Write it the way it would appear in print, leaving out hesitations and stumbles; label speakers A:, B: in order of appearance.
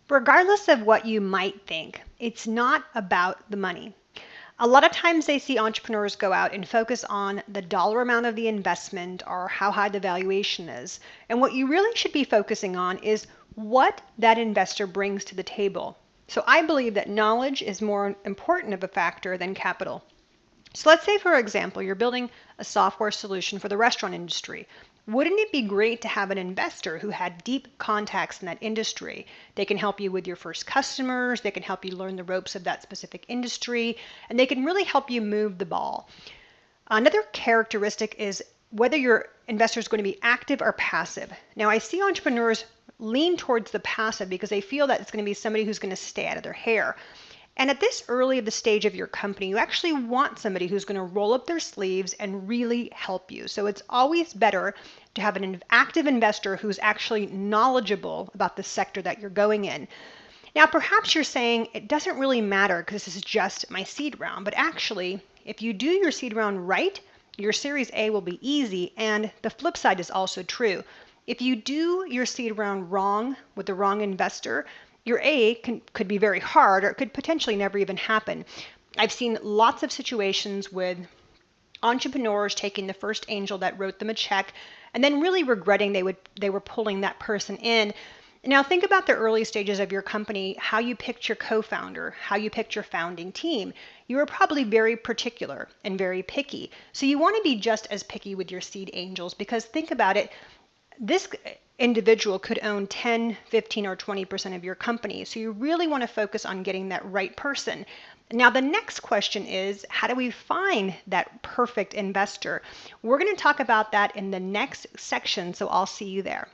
A: Regardless of what you might think, it's not about the money. A lot of times they see entrepreneurs go out and focus on the dollar amount of the investment or how high the valuation is. And what you really should be focusing on is what that investor brings to the table. So I believe that knowledge is more important of a factor than capital. So let's say, for example, you're building a software solution for the restaurant industry. Wouldn't it be great to have an investor who had deep contacts in that industry? They can help you with your first customers, they can help you learn the ropes of that specific industry, and they can really help you move the ball. Another characteristic is whether your investor is going to be active or passive. Now, I see entrepreneurs lean towards the passive because they feel that it's going to be somebody who's going to stay out of their hair. And at this early of the stage of your company, you actually want somebody who's going to roll up their sleeves and really help you. So it's always better to have an active investor who's actually knowledgeable about the sector that you're going in. Now, perhaps you're saying it doesn't really matter because this is just my seed round, but actually, if you do your seed round right, your Series A will be easy, and the flip side is also true. If you do your seed round wrong with the wrong investor, your A could be very hard, or it could potentially never even happen. I've seen lots of situations with entrepreneurs taking the first angel that wrote them a check and then really regretting they were pulling that person in. Now think about the early stages of your company, how you picked your co-founder, how you picked your founding team. You were probably very particular and very picky. So you want to be just as picky with your seed angels, because think about it, this individual could own 10, 15, or 20% of your company. So you really want to focus on getting that right person. Now, the next question is, how do we find that perfect investor? We're going to talk about that in the next section, so I'll see you there.